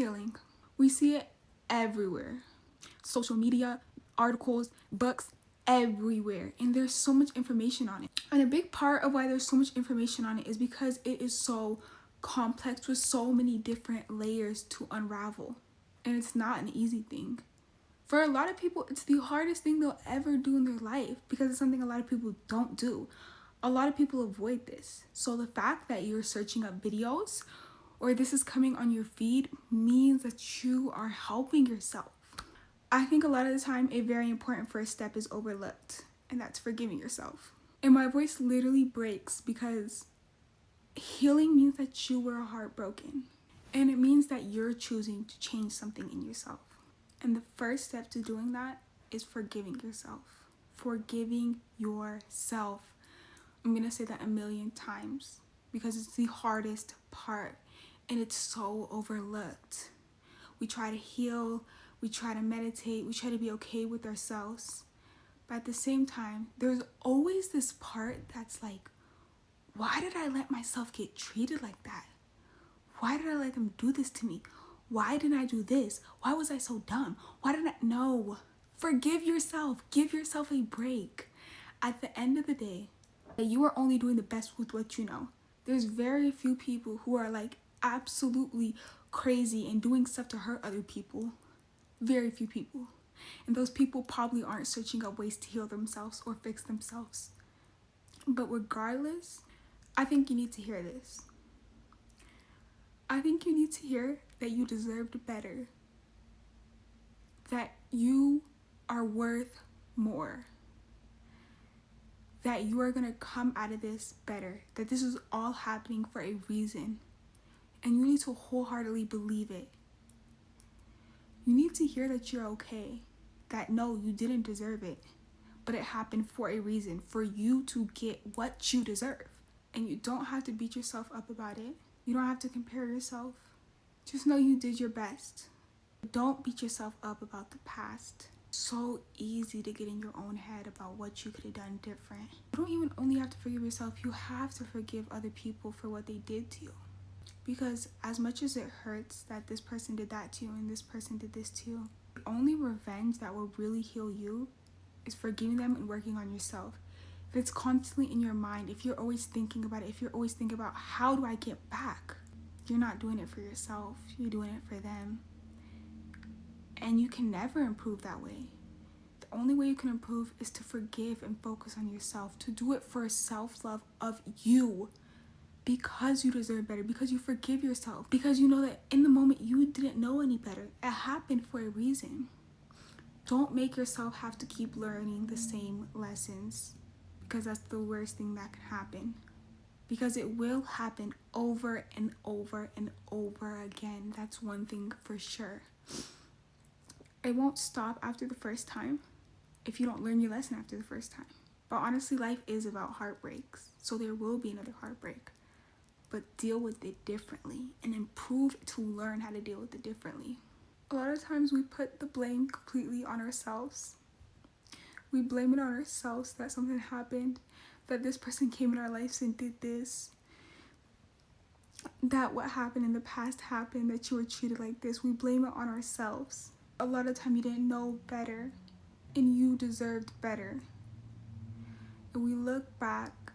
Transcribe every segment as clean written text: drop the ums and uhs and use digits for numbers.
healing. We see it everywhere. Social media, articles, books, everywhere. And there's so much information on it. And a big part of why there's so much information on it is because it is so complex with so many different layers to unravel. And it's not an easy thing. For a lot of people, it's the hardest thing they'll ever do in their life because it's something a lot of people don't do. A lot of people avoid this. So the fact that you're searching up videos or this is coming on your feed means that you are helping yourself. I think a lot of the time a very important first step is overlooked, and that's forgiving yourself. And my voice literally breaks because healing means that you were heartbroken. And it means that you're choosing to change something in yourself. And the first step to doing that is forgiving yourself. Forgiving yourself. I'm going to say that a million times because it's the hardest part and it's so overlooked. We try to heal, we try to meditate, we try to be okay with ourselves. But at the same time, there's always this part that's like, why did I let myself get treated like that? Why did I let them do this to me? Why didn't I do this? Why was I so dumb? Why didn't I? No. Forgive yourself. Give yourself a break. At the end of the day, you are only doing the best with what you know. There's very few people who are like absolutely crazy and doing stuff to hurt other people. Very few people. And those people probably aren't searching up ways to heal themselves or fix themselves. But regardless, I think you need to hear this. I think you need to hear that you deserved better. That you are worth more. That you are going to come out of this better. That this is all happening for a reason. And you need to wholeheartedly believe it. You need to hear that you're okay. That no, you didn't deserve it. But it happened for a reason. For you to get what you deserve. And you don't have to beat yourself up about it. You don't have to compare yourself. Just know you did your best. Don't beat yourself up about the past. So easy to get in your own head about what you could have done different. You don't even only have to forgive yourself. You have to forgive other people for what they did to you. Because as much as it hurts that this person did that to you and this person did this to you, the only revenge that will really heal you is forgiving them and working on yourself. If it's constantly in your mind, if you're always thinking about it, if you're always thinking about how do I get back, you're not doing it for yourself, you're doing it for them. And you can never improve that way. The only way you can improve is to forgive and focus on yourself, to do it for self-love of you, because you deserve better, because you forgive yourself, because you know that in the moment you didn't know any better. It happened for a reason. Don't make yourself have to keep learning the same lessons, because that's the worst thing that can happen. Because it will happen over and over and over again. That's one thing for sure. It won't stop after the first time if you don't learn your lesson after the first time. But honestly, life is about heartbreaks. So there will be another heartbreak. But deal with it differently and improve to learn how to deal with it differently. A lot of times we put the blame completely on ourselves. We blame it on ourselves that something happened, that this person came in our lives and did this, that what happened in the past happened, that you were treated like this. We blame it on ourselves. A lot of time you didn't know better and you deserved better. And we look back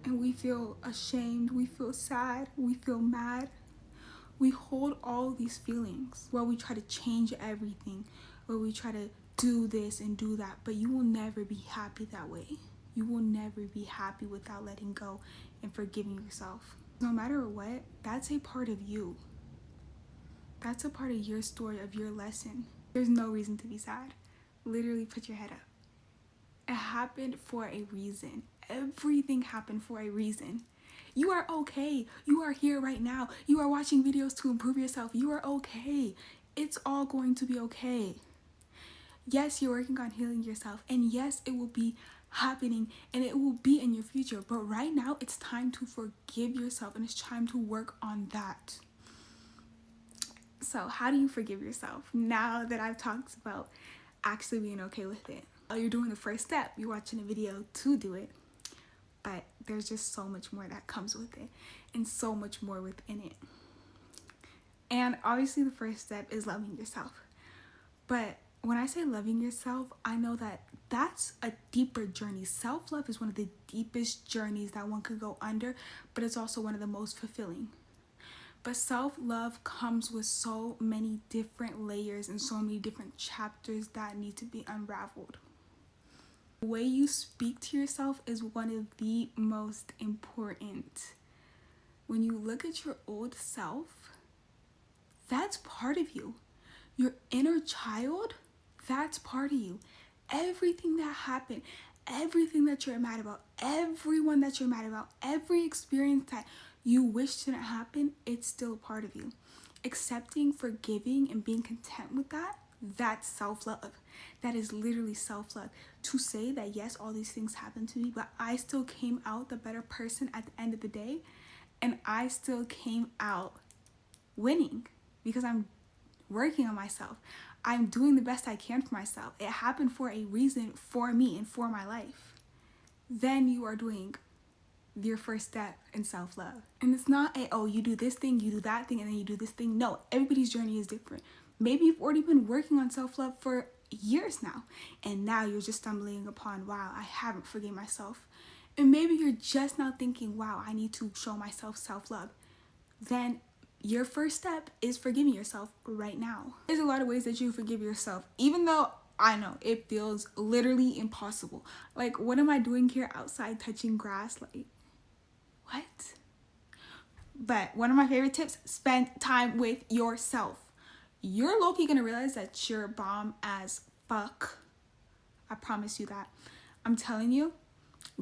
and we feel ashamed, we feel sad, we feel mad. We hold all these feelings while we try to change everything, while we try to do this and do that, but you will never be happy that way. You will never be happy without letting go and forgiving yourself. No matter what, that's a part of you. That's a part of your story, of your lesson. There's no reason to be sad. Literally put your head up. It happened for a reason. Everything happened for a reason. You are okay. You are here right now. You are watching videos to improve yourself. You are okay. It's all going to be okay. Yes, you're working on healing yourself. And yes, it will be happening and it will be in your future. But right now, it's time to forgive yourself and it's time to work on that. So how do you forgive yourself now that I've talked about actually being okay with it? You're doing the first step. You're watching a video to do it. But there's just so much more that comes with it and so much more within it. And obviously the first step is loving yourself. But when I say loving yourself, I know that that's a deeper journey. Self-love is one of the deepest journeys that one could go under, but it's also one of the most fulfilling. But self-love comes with so many different layers and so many different chapters that need to be unraveled. The way you speak to yourself is one of the most important. When you look at your old self, that's part of you. Your inner child, that's part of you. Everything that happened, everything that you're mad about, everyone that you're mad about, every experience that you wish didn't happen, it's still a part of you. Accepting, forgiving, and being content with that, that's self-love. That is literally self-love. To say that yes, all these things happened to me, but I still came out the better person at the end of the day, and I still came out winning because I'm working on myself. I'm doing the best I can for myself. It happened for a reason, for me and for my life. Then you are doing your first step in self-love. And it's not you do this thing, you do that thing, and then you do this thing. No, everybody's journey is different. Maybe you've already been working on self-love for years now, and now you're just stumbling upon, wow, I haven't forgiven myself. And maybe you're just now thinking, wow, I need to show myself self-love. Then your first step is forgiving yourself right now. There's a lot of ways that you forgive yourself, even though I know it feels literally impossible. Like, what am I doing here outside touching grass? Like, what? But one of my favorite tips, spend time with yourself. You're low-key gonna realize that you're bomb as fuck. I promise you that. I'm telling you,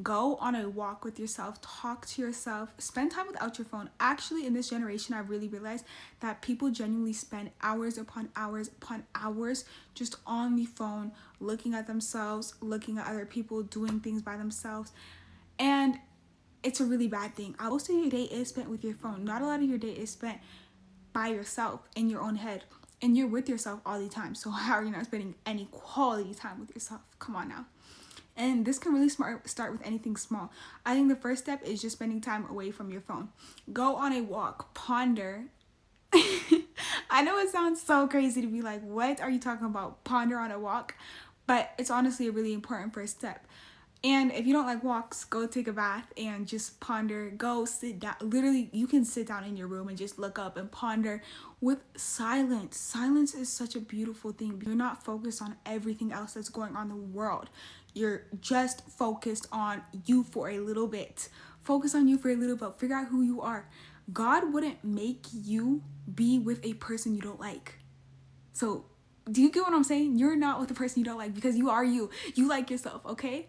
go on a walk with yourself, talk to yourself, spend time without your phone. Actually, in this generation, I really realized that people genuinely spend hours upon hours upon hours just on the phone, looking at themselves, looking at other people, doing things by themselves. And it's a really bad thing. Most of your day is spent with your phone. Not a lot of your day is spent by yourself in your own head. And you're with yourself all the time. So how are you not spending any quality time with yourself? Come on now. And this can really start with anything small. I think the first step is just spending time away from your phone. Go on a walk, ponder. I know it sounds so crazy to be like, what are you talking about? Ponder on a walk. But it's honestly a really important first step. And if you don't like walks, go take a bath and just ponder. Go sit down. Literally, you can sit down in your room and just look up and ponder with silence. Silence is such a beautiful thing. You're not focused on everything else that's going on in the world. You're just focused on you for a little bit. Focus on you for a little bit. Figure out who you are. God wouldn't make you be with a person you don't like. So, do you get what I'm saying? You're not with a person you don't like because you are you. You like yourself, okay?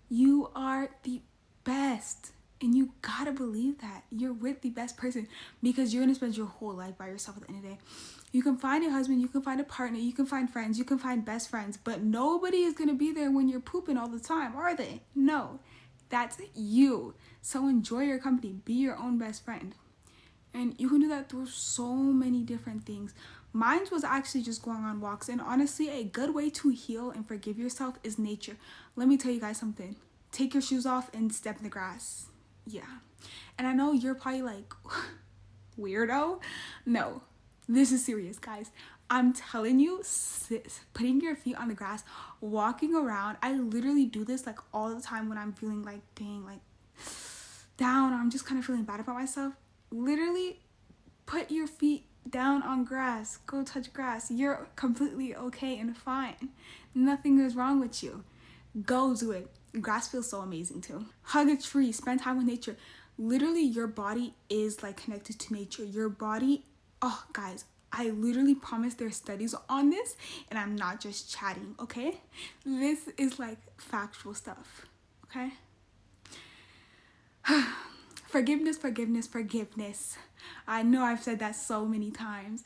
You are the best. And you gotta believe that. You're with the best person because you're gonna spend your whole life by yourself at the end of the day. You can find a husband, you can find a partner, you can find friends, you can find best friends, but nobody is gonna be there when you're pooping all the time, are they? No, that's you. So enjoy your company. Be your own best friend. And you can do that through so many different things. Mine was actually just going on walks. And honestly, a good way to heal and forgive yourself is nature. Let me tell you guys something. Take your shoes off and step in the grass. Yeah. And I know you're probably like, weirdo. No, this is serious, guys. I'm telling you, putting your feet on the grass, walking around. I literally do this like all the time when I'm feeling like, dang, like down, or I'm just kind of feeling bad about myself. Literally put your feet down on grass. Go touch grass. You're completely okay and fine. Nothing is wrong with you. Go do it. Grass feels so amazing too. Hug a tree. Spend time with nature. Literally, your body is like connected to nature. Your body, oh guys, I literally promise there's studies on this and I'm not just chatting, okay? This is like factual stuff, okay? Forgiveness, forgiveness, forgiveness. I know I've said that so many times.